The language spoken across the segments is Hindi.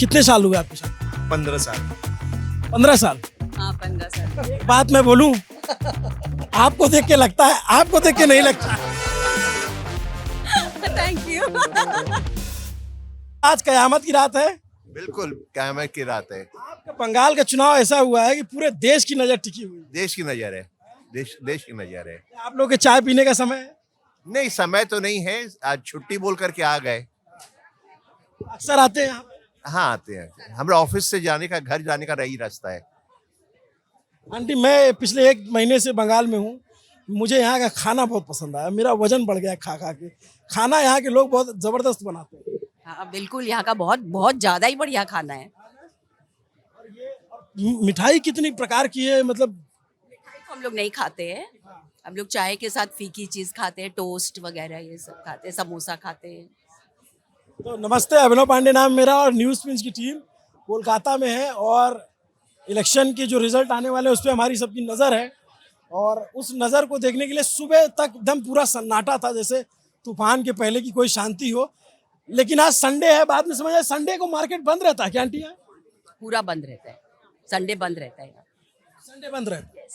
कितने साल हुए आपके साथ? 15 साल। 15 साल। हाँ 15 साल। एक बात मैं बोलूं, आपको देख के लगता है, आपको देख के नहीं लगता। Thank you. आज कयामत की रात है। बिल्कुल क़यामत की रात है। आपका बंगाल का चुनाव ऐसा हुआ है कि पूरे देश की नजर टिकी हुई है। देश की नजर है, देश की नजर है। आप लोग के चाय पीने का समय है? नहीं, समय तो नहीं है, आज छुट्टी बोल करके आ गए। अक्सर आते हैं यहाँ? हाँ आते हैं, हमारा ऑफिस से जाने का, घर जाने का यही रास्ता है। आंटी, मैं पिछले 1 महीने से बंगाल में हूँ। मुझे यहाँ का खाना बहुत पसंद आया, मेरा वजन बढ़ गया खा खा के। खाना यहाँ के लोग बहुत जबरदस्त बनाते हैं। हाँ बिल्कुल, यहाँ का बहुत बहुत ज्यादा ही बढ़िया खाना है। मिठाई कितनी प्रकार की है, मतलब मिठाई तो हम लोग नहीं खाते हैं, हम लोग चाय के साथ फीकी चीज खाते हैं, टोस्ट वगैरह ये सब खाते हैं, समोसा खाते हैं। तो नमस्ते, अभिनव पांडे नाम मेरा और न्यूज़ पिंच की टीम कोलकाता में है और इलेक्शन के जो रिजल्ट आने वाले हैं उस पर हमारी सबकी नज़र है। और उस नज़र को देखने के लिए सुबह तक एकदम पूरा सन्नाटा था, जैसे तूफान के पहले की कोई शांति हो। लेकिन आज संडे है, बाद में समझ आया संडे को मार्केट बंद रहता है क्या आंटी? यहाँ पूरा बंद रहता है, संडे बंद रहता है यहाँ। संडे बंद रहता है।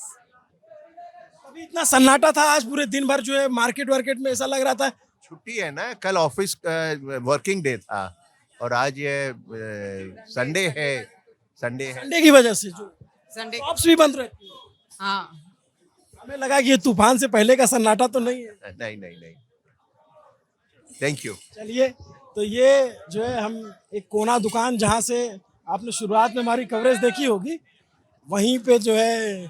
अभी इतना सन्नाटा था, आज पूरे दिन भर जो है मार्केट वार्केट में ऐसा लग रहा था। छुट्टी है ना, कल ऑफिस वर्किंग डे था और आज ये संडे है। संडे की वजह से जो संडे शॉप्स भी बंद रहती है। हाँ। हमें लगा कि ये तूफान से पहले का सन्नाटा तो नहीं है। नहीं। Thank you. चलिए, तो ये जो है हम एक कोना दुकान जहाँ से आपने शुरुआत में हमारी कवरेज देखी होगी, वहीं पे जो है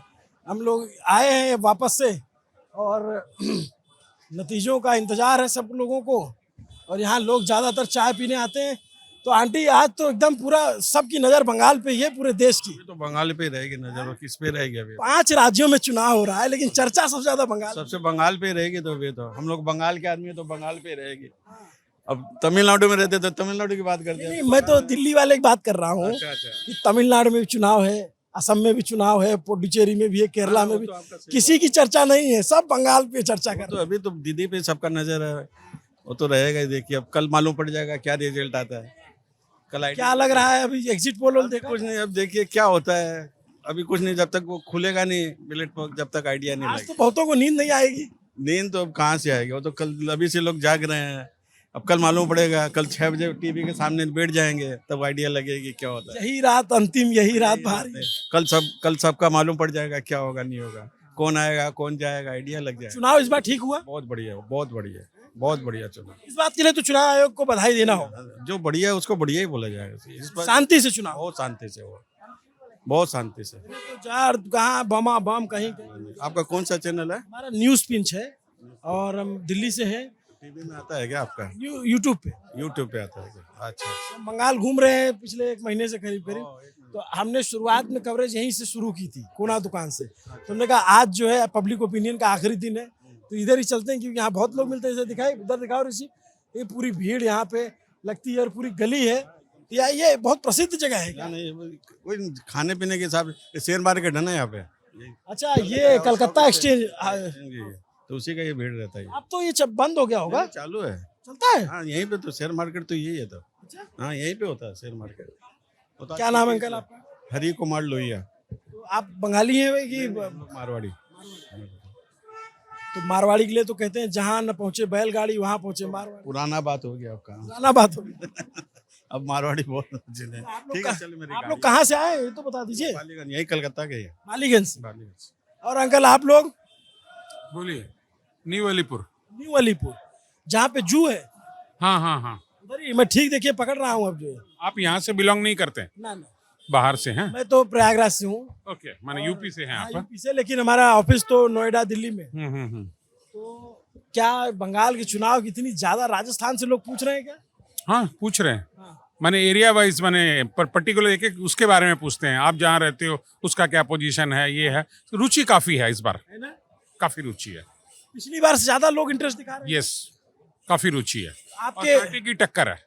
हम लोग आए हैं वापस से और नतीजों का इंतज़ार है सब लोगों को। और यहाँ लोग ज़्यादातर चाय पीने आते हैं। तो आंटी, आज तो एकदम पूरा सबकी नज़र बंगाल पे ही है, पूरे देश की। तो बंगाल पे रहेगी नजर, और किस पे रहेगी अभी? 5 राज्यों में चुनाव हो रहा है, लेकिन चर्चा सबसे ज़्यादा बंगाल। सबसे बंगाल पे रहेगी। तो अभी तो हम लोग बंगाल के आदमी है, तो बंगाल पे रहेगी। अब तमिलनाडु में रहते तो तमिलनाडु की बात करते नहीं, हैं। मैं तो दिल्ली वाले की बात कर रहा हूँ अच्छा। कि तमिलनाडु में भी चुनाव है, असम में भी चुनाव है, पुडुचेरी में भी है, केरला में वो भी। तो आपका सही किसी की चर्चा नहीं है, सब बंगाल पे चर्चा कर तो रहे हैं। अभी तो दीदी पे सबका नजर है, वो तो रहेगा ही। देखिए अब कल मालूम पड़ जाएगा क्या रिजल्ट आता है। कल क्या लग रहा है अभी एग्जिट पोल देखा? कुछ नहीं, अब देखिए क्या होता है। अभी कुछ नहीं, जब तक वो खुलेगा नहीं बिलेट पर, जब तक आइडिया नहीं आज तो लगेगा। बहुतों को नींद नहीं आएगी। नींद तो अब कहाँ से आएगी, वो तो कल अभी से लोग जाग रहे हैं। अब कल मालूम पड़ेगा, कल 6 बजे टीवी के सामने बैठ जाएंगे, तब आइडिया लगेगी क्या होता है। यही रात अंतिम, यही रात भारी। कल सबका मालूम पड़ जाएगा क्या होगा नहीं होगा, कौन आएगा कौन जाएगा, आइडिया लग जाएगा। चुनाव इस बार ठीक हुआ? बहुत बढ़िया चुनाव। इस बात के लिए तो चुनाव आयोग को बधाई देना होगा। जो बढ़िया है उसको बढ़िया ही बोला जाएगा। इस बार शांति से चुनाव, बहुत शांति से हुआ, बहुत शांति से। तो जार कहाँ बमा बम कहीं कहीं। आपका कौन सा चैनल है? हमारा न्यूज़ पिंच है और हम दिल्ली से हैं। टीवी में आता है क्या आपका? यूट्यूब पे। यूट्यूब पे आता है क्या? अच्छा। हम बंगाल घूम रहे हैं पिछले 1 महीने से करीब। तो हमने शुरुआत में कवरेज यहीं से शुरू की थी, कोना दुकान से। तो हमने कहा आज जो है पब्लिक ओपिनियन का आखिरी दिन है, तो इधर ही चलते हैं, क्योंकि यहाँ बहुत लोग मिलते हैं। जैसे दिखाई, उधर दिखाओ ऋषि, ये पूरी भीड़ यहाँ पे लगती है और पूरी गली है। ये बहुत प्रसिद्ध जगह है क्या? नहीं, कोई खाने पीने के हिसाब से शेयर मार्केट है ना यहाँ पे। अच्छा, ये कलकत्ता एक्सचेंज। तो उसी का ये भीड़ रहता है। अब तो ये बंद हो गया होगा, चालू है, चलता है। हाँ यहीं पे तो शेयर मार्केट तो यही है। तो हाँ यहीं पे होता है शेयर मार्केट। क्या नाम है अंकल आपका? हरी कुमार लोहिया। तो आप बंगाली हैं कि? मारवाड़ी। तो मारवाड़ी के लिए तो कहते हैं जहाँ न पहुँचे बैलगाड़ी वहाँ पहुँचे मारवाड़ी। पुराना बात हो गया आपका। पुराना बात होगी। अब मारवाड़ी बहुत जिले। ठीक है, चलो मेरी आप गाड़ी। लोग कहाँ से आए ये तो बता दीजिए। बालीगंज, यही कलकत्ता के ही। मालीगंज से। बालीगंज। और अंकल आप लोग? बोलिए। न्यू अलीपुर। न्यू अलीपुर, जहाँ पे जू है हाँ। उधर ही। मैं ठीक देखिए पकड़ रहा हूँ अब जो है। आप यहाँ से बिलोंग नहीं करते हैं? ना, बाहर से हैं? मैं तो प्रयागराज से हूँ। ओके, माने यूपी से हैं हाँ, आप? यूपी से, लेकिन हमारा ऑफिस तो नोएडा दिल्ली में। हम्म। तो क्या बंगाल के चुनाव की इतनी ज्यादा राजस्थान से लोग पूछ रहे हैं क्या? हाँ पूछ रहे हैं। हाँ। माने एरिया वाइज, माने पर्टिकुलर एक उसके बारे में पूछते हैं। आप जहाँ रहते हो उसका क्या पोजीशन है, ये है। रुचि काफी है इस बार, है ना? काफी रुचि है। पिछली बार से ज्यादा लोग इंटरेस्ट दिखा रहे हैं। यस, काफी रुचि है। और आपके पार्टी की टक्कर है।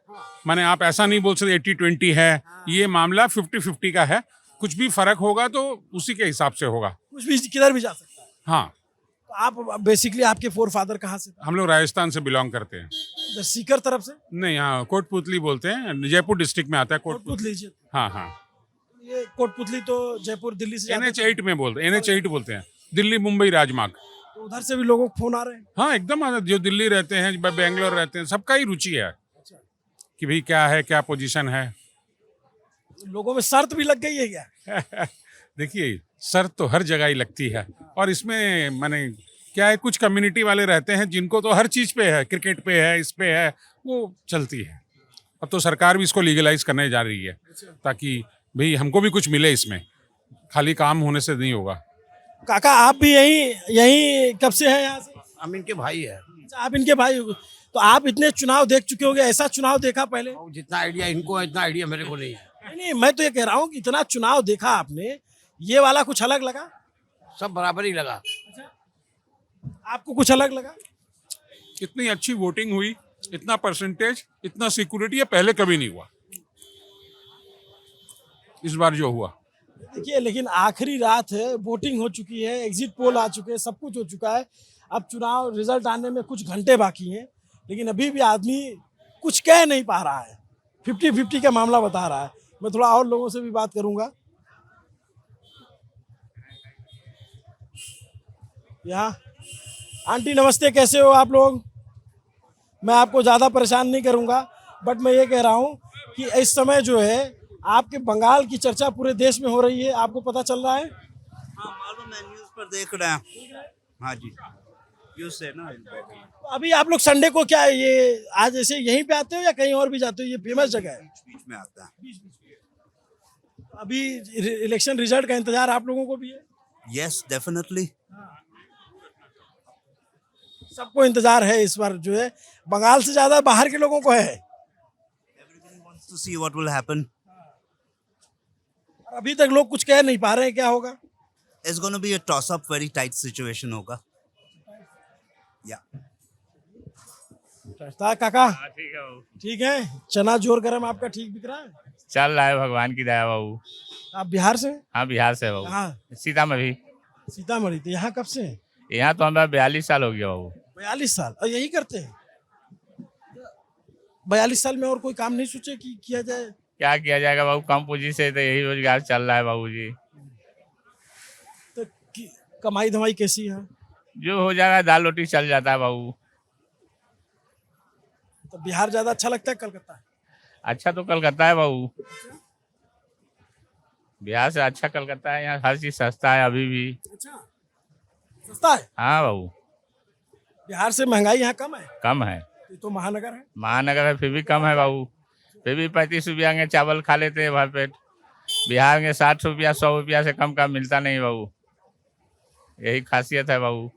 माने आप ऐसा नहीं बोल सकते 80-20 है। ये मामला 50-50 का है। कुछ भी फर्क होगा तो उसी के हिसाब से होगा। कुछ भी किधर भी जा सकता है। हाँ, आप बेसिकली आपके फोर फादर कहाँ से थे? हम लोग राजस्थान से बिलोंग करते हैं। इधर सीकर तरफ से? नहीं, हाँ, कोटपुतली बोलते हैं, जयपुर डिस्ट्रिक्ट में आता है कोटपुतली। कोटपुतली जी। हाँ हाँ, ये कोटपुतली तो जयपुर दिल्ली से जाता है। NH8 में बोलते हैं, NH8 बोलते हैं, दिल्ली मुंबई राजमार्ग। तो उधर से भी लोगों को फोन आ रहे हैं। हाँ एकदम, जो दिल्ली रहते हैं, बेंगलोर रहते हैं, सबका ही रुचि है कि भाई क्या है, क्या पोजीशन है। लोगों में शर्त भी लग गई है क्या? देखिए, शर्त तो हर जगह ही लगती है, और इसमें माने क्या है, कुछ कम्युनिटी वाले रहते हैं जिनको तो हर चीज पे है, क्रिकेट पे है, इस पे है, वो चलती है। अब तो सरकार भी इसको लीगलाइज करने जा रही है, ताकि भाई हमको भी कुछ मिले इसमें, खाली काम होने से नहीं होगा। काका आप भी यही कब से हैं यहाँ से? हम इनके भाई है। अच्छा, आप इनके भाई हो। तो आप इतने चुनाव देख चुके होंगे, ऐसा चुनाव देखा पहले? और जितना आइडिया इनको है इतना आइडिया मेरे को नहीं है। नहीं, मैं तो ये कह रहा हूँ कि इतना चुनाव देखा आपने, ये वाला कुछ अलग लगा? सब बराबर ही लगा। आपको कुछ अलग लगा? इतनी अच्छी वोटिंग हुई, इतना परसेंटेज, इतना सिक्योरिटी है, पहले कभी नहीं हुआ। इस बार जो हुआ, देखिए, लेकिन आखिरी रात है, वोटिंग हो चुकी है, एग्जिट पोल आ चुके हैं, सब कुछ हो चुका है। अब चुनाव रिजल्ट आने में कुछ घंटे बाकी हैं, लेकिन अभी भी आदमी कुछ कह नहीं पा रहा है। 50-50 का मामला बता रहा है। मैं थोड़ा और लोगों से भी बात करूंगा। यहाँ आंटी नमस्ते, कैसे हो आप लोग? मैं आपको ज़्यादा परेशान नहीं करूंगा, बट मैं ये कह रहा हूँ कि इस समय जो है आपके बंगाल की चर्चा पूरे देश में हो रही है, आपको पता चल रहा है? हाँ मालूम है, न्यूज़ पर देख रहे हैं। हाँ जी, न्यूज़ से ना। अभी आप लोग संडे को क्या ये आज ऐसे यहीं पे आते हो या कहीं और भी जाते हो? ये फेमस जगह है। बीच में आता है। अभी इलेक्शन रिजल्ट का इंतजार आप लोगों को भी है? Yes definitely. सबको इंतजार है इस बार, जो है बंगाल से ज्यादा बाहर के लोगों को है। Everybody wants to see what will happen. अभी तक लोग कुछ कह नहीं पा रहे हैं, क्या होगा? It's gonna be a toss up, very tight situation होगा। या काका ठीक है बाबू, ठीक है, चना जोर गरम आपका ठीक बिक रहा है? चल रहा है, भगवान की दया बाबू। आप बिहार से हैं? हाँ, बिहार से है बाबू। कहाँ? सीतामढ़ी। सीतामढ़ी। तो यहाँ कब से हैं? यहाँ तो हमारा 42 साल हो गया बाबू। 42 साल और यही करते हैं? 42 साल में और कोई काम नहीं सोचे कि किया जाए? क्या किया जाएगा बाबू, कम पूंजी से तो यही रोजगार चल रहा है बाबू जी। तो कमाई धमाई कैसी है? जो हो जाएगा, दाल रोटी चल जाता है बाबू। तो बिहार ज्यादा अच्छा लगता है कलकत्ता? अच्छा तो कलकत्ता है बाबू, बिहार से अच्छा कलकत्ता है। यहाँ हर चीज सस्ता है अभी भी। अच्छा, सस्ता है? हाँ बाबू, बिहार से महंगाई यहाँ कम है? कम है। ये तो महानगर है। महानगर है फिर भी कम है बाबू। फिर भी 35 रुपया के चावल खा लेते हैं भरपेट। बिहार में 60 रुपया 100 रुपया से कम का मिलता नहीं बाबू। यही खासियत है बाबू।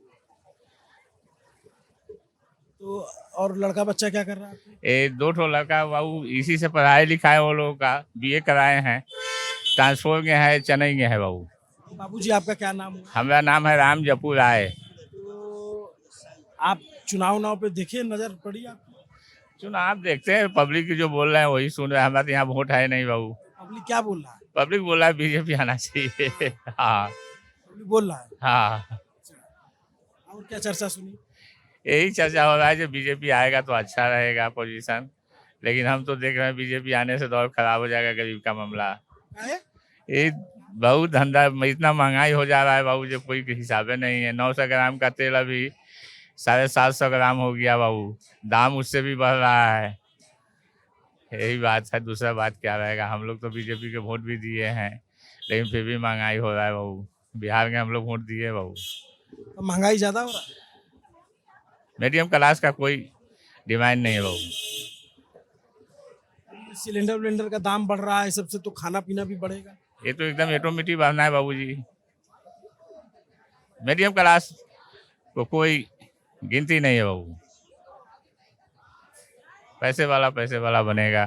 तो और लड़का बच्चा क्या कर रहा है? ये 2 ठो लड़का बाबू, इसी से पढ़ाई लिखाई वो लोगों का, BA कराए हैं, ट्रांसफर में है, चेन्नई में है बाबू। बाबूजी आपका क्या नाम है? हमारा नाम है राम जपू राय। तो आप चुनाव पे देखिए, नजर पड़ी आपको? चुनाव देखते हैं, पब्लिक जो बोल रहे हैं वही सुन रहे हैं। हमारे यहाँ वोट है नहीं बाबू। पब्लिक क्या बोल रहा है? पब्लिक बोल रहा है BJP आना चाहिए। हाँ पब्लिक बोल रहा है। हाँ, और क्या चर्चा सुनी? यही चर्चा हो रहा है जो BJP आएगा तो अच्छा रहेगा पोजीशन, लेकिन हम तो देख रहे हैं BJP आने से तो और खराब हो जाएगा गरीब का मामला। है? ये बहुत धंधा, इतना महंगाई हो जा रहा है बाबू जो कोई हिसाब नहीं है। 900 ग्राम का तेल अभी 750 ग्राम हो गया बाबू। दाम उससे भी बढ़ रहा है। यही बात है, दूसरा बात क्या रहेगा। हम लोग तो BJP के वोट भी दिए हैं, लेकिन फिर भी महंगाई हो रहा है बाबू। बिहार में हम लोग वोट दिए बाबू। तो महंगाई ज्यादा हो रहा है? मीडियम क्लास का कोई डिमांड नहीं है बाबू। सिलेंडर विलेंडर का दाम बढ़ रहा है, सबसे तो खाना पीना भी बढ़ेगा। ये तो एकदम ऑटोमेटिक बढ़ना है बाबूजी। मीडियम क्लास को कोई गिनती नहीं है बाबू। पैसे वाला बनेगा।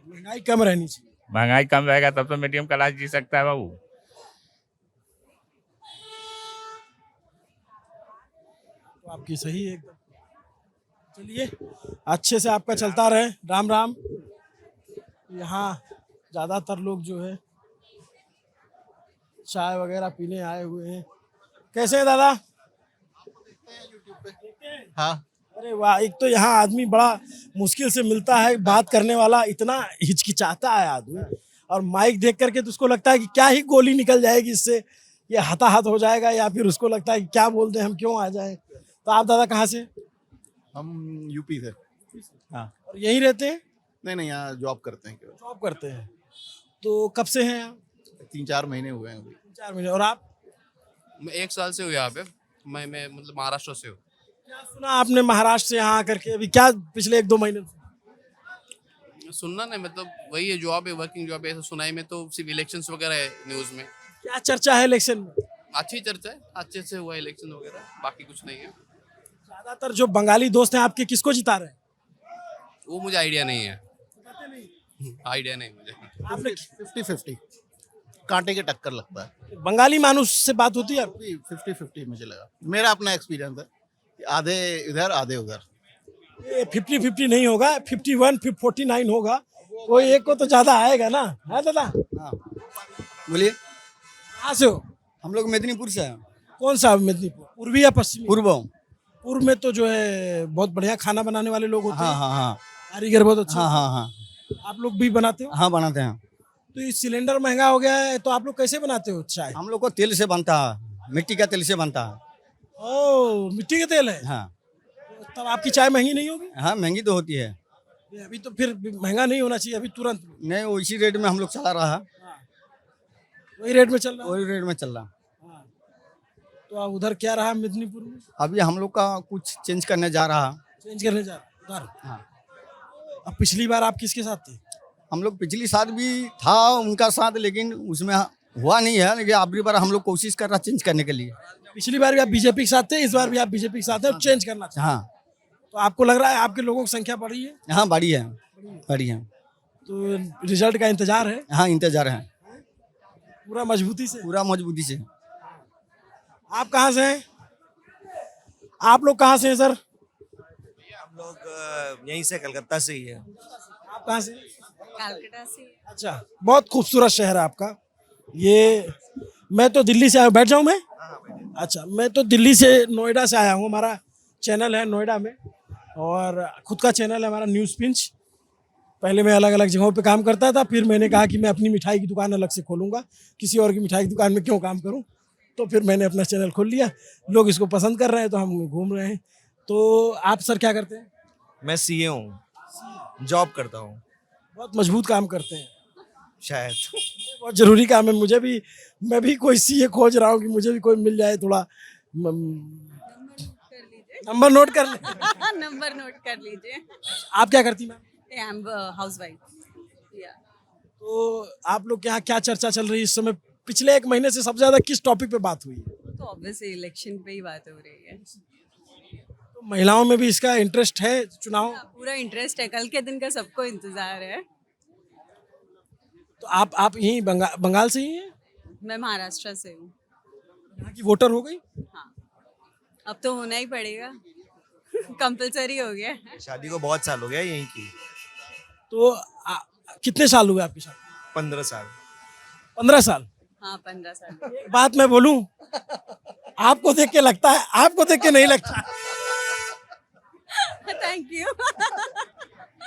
महंगाई कम रहनी चाहिए। महंगाई कम रहेगा तब तो मीडियम क्लास जी सकता है बाबू। तो आपकी सही है एकदम। चलिए, अच्छे से आपका चलता रहे। राम राम। यहाँ ज़्यादातर लोग जो है चाय वगैरह पीने आए हुए हैं। कैसे हैं दादा? हाँ, अरे वाह, एक तो यहाँ आदमी बड़ा मुश्किल से मिलता है, बात करने वाला इतना हिचकिचाता है आदमी, और माइक देख करके तो उसको लगता है कि क्या ही गोली निकल जाएगी इससे, ये हताहत हो जाएगा, या फिर उसको लगता है कि क्या बोल दें हम, क्यों आ जाएं। तो आप दादा कहाँ से? हम यूपी से। हाँ, और यहीं रहते हैं? नहीं यहाँ जॉब करते हैं केवल। जॉब करते हैं। तो कब से हैं यहाँ? 3-4 महीने हुए हैं अभी। 4 महीने। और आप? मैं 1 साल से हूँ यहाँ पे। मैं मतलब महाराष्ट्र से हूँ। क्या सुना आपने महाराष्ट्र से यहाँ आकर के? अभी क्या पिछले 1-2 महीने से? सुनना नहीं, मतलब वही है, जॉब है, वर्किंग जॉब है, ऐसा सुनाई में तो सिर्फ इलेक्शंस वगैरह है न्यूज़ में। क्या चर्चा है इलेक्शन में? अच्छी चर्चा है, अच्छे से हुआ इलेक्शन वगैरह, बाकी कुछ नहीं है। ज्यादातर जो बंगाली दोस्त हैं आपके, किसको जिता रहे हैं? वो मुझे आइडिया नहीं है। आइडिया नहीं मुझे। आपने 50-50 कांटे के टक्कर लगता है। बंगाली मानुस से बात होती है? 50-50 मुझे लगा, मेरा अपना एक्सपीरियंस है, आधे इधर आधे उधर। 50-50 नहीं होगा, 51-49 होगा, कोई एक को तो ज्यादा आएगा ना, है दादा? हाँ बोलिए। कहाँ से हो? हम लोग मेदिनीपुर से हैं। कौन सा मेदिनीपुर, पूर्वी या पश्चिमी? पूर्व। पूर्व में तो जो है बहुत बढ़िया खाना बनाने वाले लोग होते हाँ हैं, हाँ हाँ कारीगर बहुत अच्छे हाँ होते हाँ हाँ हैं। आप लोग भी बनाते हो? हाँ बनाते हैं। तो ये सिलेंडर महंगा हो गया है, तो आप लोग कैसे बनाते हो चाय? हम लोग को तेल से बनता है, मिट्टी का तेल से बनता है। ओ, मिट्टी का तेल है? हाँ तब आपकी चाय महंगी नहीं होगी? हाँ महंगी तो होती है। ये अभी तो फिर महंगा नहीं होना चाहिए, अभी तुरंत नहीं वो इसी रेट में हम लोग चला रहा है, वही रेट में चल रहा है। वही रेट में चल रहा। हाँ। तो आप उधर क्या रहा मेदिनीपुर में? अभी हम लोग का कुछ चेंज करने जा रहा। चेंज करने जा रहा उधर? हाँ। अब पिछली बार आप किसके साथ थे? हम लोग पिछली साल भी था उनका साथ, लेकिन उसमें हुआ नहीं है, लेकिन अगली बार हम लोग कोशिश कर रहा चेंज करने के लिए। पिछली बार भी आप बीजेपी के साथ थे, इस बार भी आप बीजेपी के साथ हैं, चेंज करना चाहते हैं। हाँ तो आपको लग रहा है आपके लोगों की संख्या बढ़ी है? हाँ बड़ी है, बड़ी है। तो रिजल्ट का इंतजार है हाँ इंतजार है पूरा मजबूती से? पूरा मजबूती से। आप कहाँ से हैं? आप लोग कहाँ से हैं सर? हम लोग यहीं से, कलकत्ता से ही है। आप कहाँ से? कलकत्ता से। अच्छा, बहुत खूबसूरत शहर है आपका ये। मैं तो दिल्ली से आया हूँ, बैठ जाऊँ मैं? अच्छा, मैं तो दिल्ली से, नोएडा से आया हूँ। हमारा चैनल है नोएडा में, और खुद का चैनल है हमारा न्यूज़ पिंच। पहले मैं अलग अलग जगहों पे काम करता था, फिर मैंने कहा कि मैं अपनी मिठाई की दुकान अलग से खोलूँगा, किसी और की मिठाई की दुकान में क्यों काम करूँ, तो फिर मैंने अपना चैनल खोल लिया। लोग इसको पसंद कर रहे हैं तो हम घूम रहे हैं। तो आप सर क्या करते हैं? मैं सीए हूँ, जॉब करता हूँ। बहुत मजबूत काम करते हैं, शायद बहुत जरूरी काम है। मुझे भी, मैं भी कोई सीए खोज रहा हूँ कि मुझे भी कोई मिल जाए थोड़ा। नंबर नोट कर ले। नंबर नोट कर लीजिए। आप क्या करती मैम? I am housewife. तो आप लोग के यहाँ क्या चर्चा चल रही है इस समय? पिछले 1 महीने से सबसे ज्यादा किस टॉपिक पे बात हुई है? तो ऑब्वियसली इलेक्शन पे ही बात हो रही है। तो महिलाओं में भी इसका इंटरेस्ट है चुनाव? पूरा इंटरेस्ट है, कल के दिन का सबको इंतजार है। तो आप यहीं बंगाल से ही हैं? मैं महाराष्ट्र से हूँ। यहाँ की वोटर हो गई? हाँ, अब तो होना ही पड़ेगा। कंपलसरी हो गया। शादी को बहुत साल हो गया यहीं की। तो कितने साल हुए आपकी शादी? 15 साल। 15 साल? हाँ 15 साल। एक बात मैं बोलूं, आपको देख के लगता है, आपको देख के नहीं लगता। Thank you.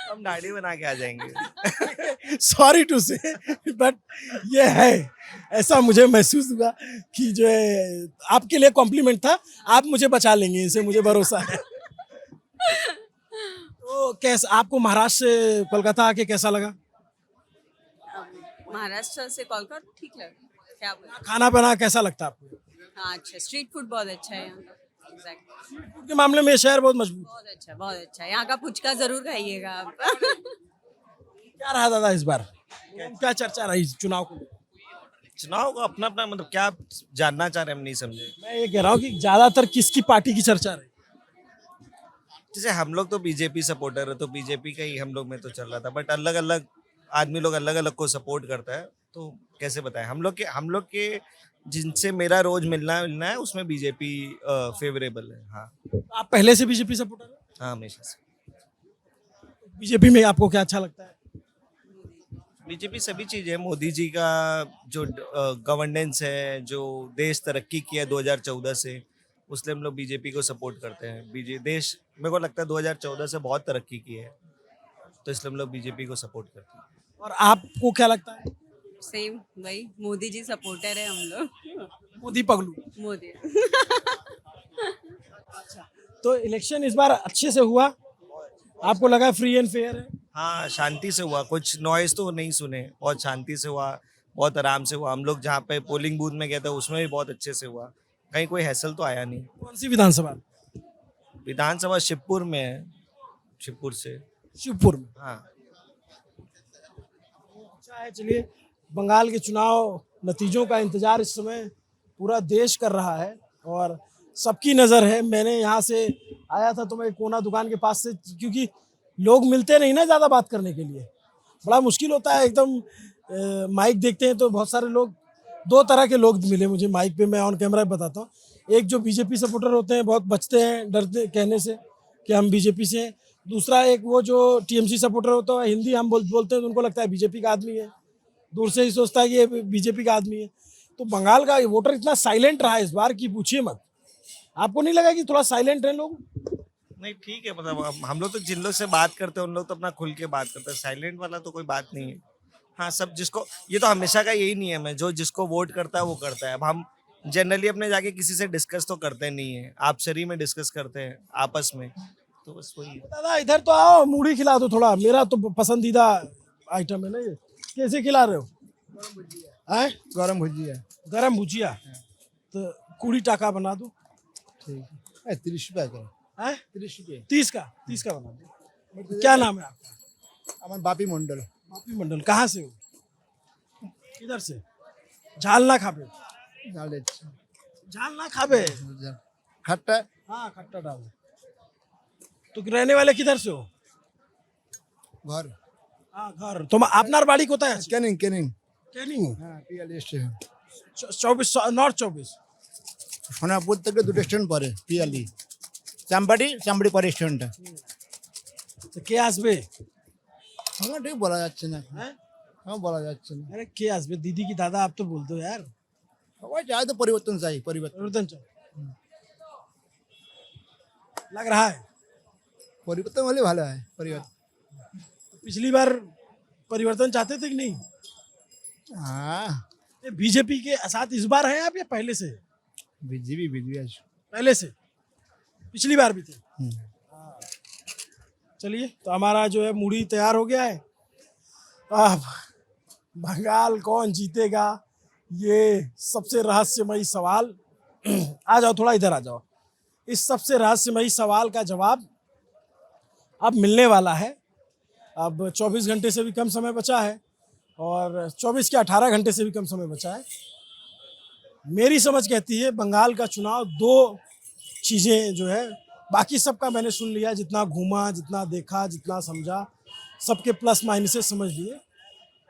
हम दाढ़ी बना के आ जाएंगे। सॉरी टू से, बट ये है, ऐसा मुझे महसूस हुआ कि जो है आपके लिए कॉम्प्लीमेंट था, आप मुझे बचा लेंगे, इनसे मुझे भरोसा है। तो कैसा आपको महाराष्ट्र से कोलकाता आके कैसा लगा? महाराष्ट्र से कोलकाता ठीक लगा। क्या बोला? खाना पीना कैसा लगता है आपको? हाँ अच्छा, स्ट्रीट फूड बहुत अच्छा है यहाँ का। Exactly. फूड के मामले में ये शहर बहुत मजबूत। बहुत अच्छा, बहुत अच्छा। यहाँ का पुचका जरूर खाइएगा आप। क्या रहा दादा इस बार, क्या चर्चा रही चुनाव को? चुनाव को अपना अपना, मतलब क्या जानना चाह रहे हैं हम नहीं समझे। मैं ये कह रहा हूँ कि ज्यादातर किसकी पार्टी की चर्चा रही? जैसे हम लोग तो बीजेपी सपोर्टर है, तो बीजेपी का ही हम लोग में तो चल रहा था, बट अलग अलग आदमी लोग अलग अलग को सपोर्ट करता है, तो कैसे बताएं। हम लोग के जिनसे मेरा रोज मिलना है उसमें बीजेपी फेवरेबल है। हाँ। आप पहले से बीजेपी सपोर्टर हैं? हाँ, हमेशा से। बीजेपी में आपको क्या अच्छा लगता है? बीजेपी सभी चीज़ है, मोदी जी का जो गवर्नेंस है, जो देश तरक्की किया 2014 से, उसलिए हम लोग बीजेपी को सपोर्ट करते हैं। देश मेरे को लगता है 2014 से बहुत तरक्की की है, तो इसलिए हम लोग बीजेपी को सपोर्ट करते हैं। और आपको क्या लगता है? सेम वही, मोदी जी सपोर्टर है हम लोग। मोदी पगलू। मोदी। तो इलेक्शन इस बार अच्छे से हुआ, आपको लगा फ्री एंड फेयर है? हाँ, शांति से हुआ, कुछ नॉइज तो नहीं सुने, बहुत शांति से हुआ, बहुत आराम से हुआ। हम लोग जहाँ पे पोलिंग बूथ में गए थे उसमें भी बहुत अच्छे से हुआ, कहीं कोई हैसल तो आया नहीं। कौन सी विधानसभा? विधानसभा शिवपुर में है, शिवपुर से। शिवपुर में। हाँ, अच्छा है। चलिए, बंगाल के चुनाव नतीजों का इंतजार इस समय पूरा देश कर रहा है और सबकी नज़र है। मैंने यहाँ से आया था तो मैं कोना दुकान के पास से, क्योंकि लोग मिलते नहीं ना ज़्यादा बात करने के लिए, बड़ा मुश्किल होता है। एकदम माइक देखते हैं तो बहुत सारे लोग, दो तरह के लोग मिले मुझे माइक पे, मैं ऑन कैमरा बताता हूँ। एक जो बीजेपी सपोर्टर होते हैं, बहुत बचते हैं, डरते कहने से कि हम बीजेपी से हैं। दूसरा एक वो जो टीएमसी सपोर्टर होता है, हिंदी हम बोलते हैं तो उनको लगता है बीजेपी का आदमी है, दूर से ही सोचता है कि ये बीजेपी का आदमी है। तो बंगाल का वोटर इतना साइलेंट रहा इस बार कि पूछिए मत। आपको नहीं लगा कि थोड़ा साइलेंट है लोग? नहीं ठीक है, मतलब हम लोग तो जिन लोग से बात करते हैं उन लोग तो अपना खुल के बात करते हैं, साइलेंट वाला तो कोई बात नहीं है। हाँ, सब जिसको, ये तो हमेशा का यही नियम है, जो जिसको वोट करता है वो करता है। अब हम जनरली अपने जाके किसी से डिस्कस तो करते नहीं है, आपसरी में डिस्कस करते हैं आपस में, तो बस वही है। दादा इधर तो आओ, मूढ़ी खिला दो थोड़ा, मेरा तो पसंदीदा आइटम है ना ये। कैसे खिला रहे हो? गरम भुजिया। गरम भुजिया, तो कुड़ी टाका बना दो। ठीक है, 30 रुपया करो। 30 रुपये? 30 का बना दो। क्या नाम है आपका? अमन बापी मंडल। बापी मंडल। कहाँ से हो? किधर से? झालना खाबे? झालना खाबे? खट्टा। हाँ, खट्टा डाल। तो रहने वाले किधर से हो? घर। हाँ, घर। तो आपनार बाड़ी कोথায় আছে? Canning Canning. कैनिंग? हाँ, पियाली स्टेशन। 24 नॉर्थ 24। সোনাপুর থেকে দুটো স্টেশন পরে পিয়ালি, চাম্বাড়ি পরে স্টেশনটা। তো কে আসবে? আমার ঠিক বলা যাচ্ছে না। হ্যাঁ, আমার বলা যাচ্ছে না। अरे কে আসবে? दीदी की दादा आप तो बोल दो यार। সবাই চায় তো পরিবর্তন চাই, পরিবর্তন। परिवर्तन चाहिए। लग रहा है পরিবর্তন হলে ভালো হয়, পরিবর্তন। पिछली बार परिवर्तन चाहते थे कि नहीं? हाँ, बीजेपी के साथ इस बार हैं आप या पहले से? बीजेपी आज पहले से, पिछली बार भी थे। चलिए, तो हमारा जो है मूढ़ी तैयार हो गया है। अब बंगाल कौन जीतेगा, ये सबसे रहस्यमयी सवाल। आ जाओ, थोड़ा इधर आ जाओ। इस सबसे रहस्यमयी सवाल का जवाब अब मिलने वाला है। अब 24 घंटे से भी कम समय बचा है और 24 के 18 घंटे से भी कम समय बचा है। मेरी समझ कहती है बंगाल का चुनाव दो चीज़ें जो है, बाकी सबका मैंने सुन लिया, जितना घूमा, जितना देखा, जितना समझा, सबके प्लस माइनसेस समझ लिए।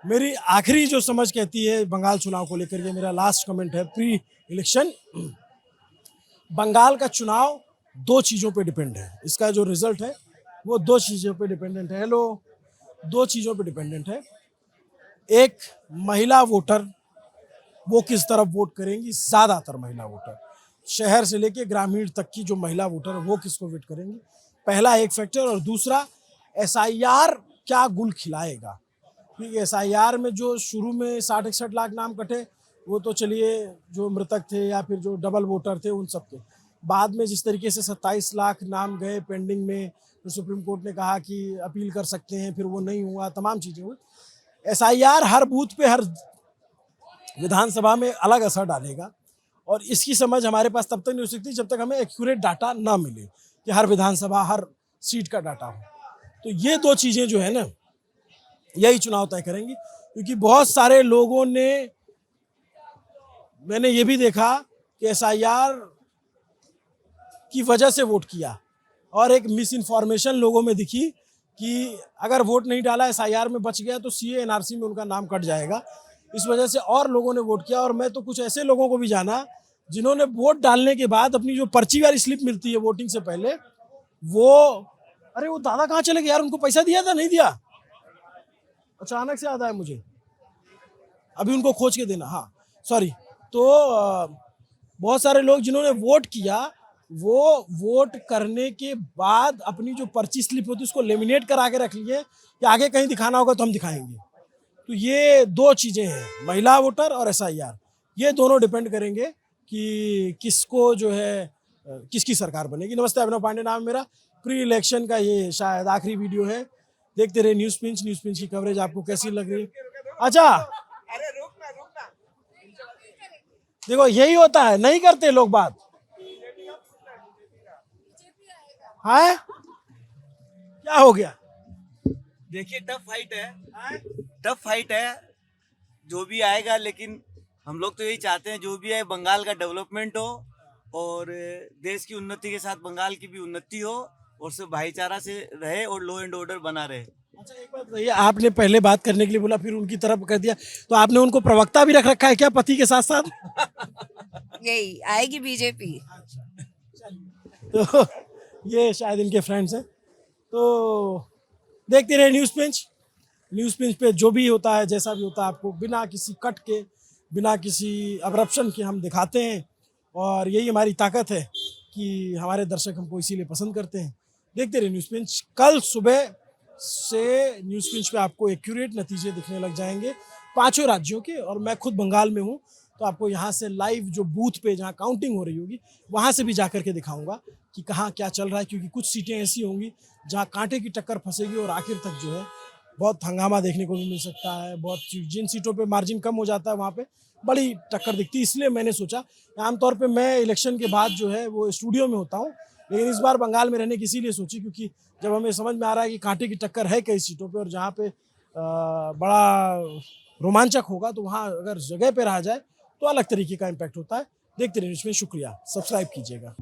मेरी आखिरी जो समझ कहती है बंगाल चुनाव को लेकर के, मेरा लास्ट कमेंट है प्री इलेक्शन, बंगाल का चुनाव दो चीज़ों पे डिपेंड है। इसका जो रिजल्ट है वो दो चीज़ों पे डिपेंडेंट है। हेलो, दो चीज़ों पे डिपेंडेंट है। एक, महिला वोटर वो किस तरफ वोट करेंगी, ज़्यादातर महिला वोटर, शहर से लेके ग्रामीण तक की जो महिला वोटर वो किसको वोट करेंगी, पहला एक फैक्टर। और दूसरा, एसआईआर क्या गुल खिलाएगा। क्योंकि एसआईआर में जो शुरू में 60-61 लाख नाम कटे, वो तो चलिए जो मृतक थे या फिर जो डबल वोटर थे उन सब के। बाद में जिस तरीके से 27 लाख नाम गए पेंडिंग में, तो सुप्रीम कोर्ट ने कहा कि अपील कर सकते हैं, फिर वो नहीं हुआ, तमाम चीज़ें हुई। एसआईआर हर बूथ पे, हर विधानसभा में अलग असर डालेगा और इसकी समझ हमारे पास तब तक नहीं हो सकती जब तक हमें एक्यूरेट डाटा ना मिले कि हर विधानसभा, हर सीट का डाटा हो। तो ये दो चीज़ें जो है ना, यही चुनाव तय करेंगी। क्योंकि बहुत सारे लोगों ने, मैंने ये भी देखा कि एसआईआर की वजह से वोट किया और एक मिस इन्फॉर्मेशन लोगों में दिखी कि अगर वोट नहीं डाला, एसआईआर में बच गया तो सीए एनआरसी में उनका नाम कट जाएगा। इस वजह से और लोगों ने वोट किया। और मैं तो कुछ ऐसे लोगों को भी जाना जिन्होंने वोट डालने के बाद अपनी जो पर्ची वाली स्लिप मिलती है वोटिंग से पहले, वो, अरे वो दादा कहाँ चले गए यार, उनको पैसा दिया था, नहीं दिया, अचानक से याद आया मुझे, अभी उनको खोज के देना। हाँ सॉरी। तो बहुत सारे लोग जिन्होंने वोट किया वो वोट करने के बाद अपनी जो पर्ची स्लिप होती है उसको लेमिनेट करा के रख लिए कि आगे कहीं दिखाना होगा तो हम दिखाएंगे। तो ये दो चीज़ें हैं, महिला वोटर और SIR, ये दोनों डिपेंड करेंगे कि किसको जो है किसकी सरकार बनेगी। नमस्ते, अभिनव पांडे नाम है मेरा। प्री इलेक्शन का ये शायद आखिरी वीडियो है। देखते रहे न्यूज़ पिंच की कवरेज आपको कैसी लग रही है। अच्छा, देखो यही होता है, नहीं करते लोग बात। हाँ, क्या हो गया? देखिए टफ फाइट है जो भी आएगा, लेकिन हम लोग तो यही चाहते हैं जो भी है बंगाल का डेवलपमेंट हो और देश की उन्नति के साथ बंगाल की भी उन्नति हो और सब भाईचारा से रहे और लॉ एंड ऑर्डर बना रहे। अच्छा, एक बात बताइए, आपने पहले बात करने के लिए बोला फिर उनकी तरफ कर दिया, तो आपने उनको प्रवक्ता भी रख रखा है क्या पति के साथ साथ? यही आएगी बीजेपी। तो ये शायद इनके फ्रेंड्स हैं। तो देखते रहे न्यूज़ पिंच पे जो भी होता है, जैसा भी होता है, आपको बिना किसी कट के, बिना किसी अब्रप्शन के हम दिखाते हैं। और यही हमारी ताकत है कि हमारे दर्शक हमको इसीलिए पसंद करते हैं। देखते रहे न्यूज़ पिंच। कल सुबह से न्यूज़ पिंच पे आपको एक्यूरेट नतीजे दिखने लग जाएंगे 5 राज्यों के। और मैं खुद बंगाल में हूँ, तो आपको यहाँ से लाइव जो बूथ पे जहाँ काउंटिंग हो रही होगी वहाँ से भी जा कर के दिखाऊंगा कि कहाँ क्या चल रहा है। क्योंकि कुछ सीटें ऐसी होंगी जहाँ कांटे की टक्कर फंसेगी और आखिर तक जो है बहुत हंगामा देखने को भी मिल सकता है। बहुत जिन सीटों पे मार्जिन कम हो जाता है वहाँ पे बड़ी टक्कर दिखती है। इसलिए मैंने सोचा, आमतौर पे मैं इलेक्शन के बाद जो है वो स्टूडियो में होता हूँ, लेकिन इस बार बंगाल में रहने की इसीलिए सोची क्योंकि जब हमें समझ में आ रहा है कि कांटे की टक्कर है कई सीटों पे और जहाँ पे बड़ा रोमांचक होगा, तो वहाँ अगर जगह पे रहा जाए तो अलग तरीके का इम्पैक्ट होता है। देखते रहिए, इसमें शुक्रिया, सब्सक्राइब कीजिएगा।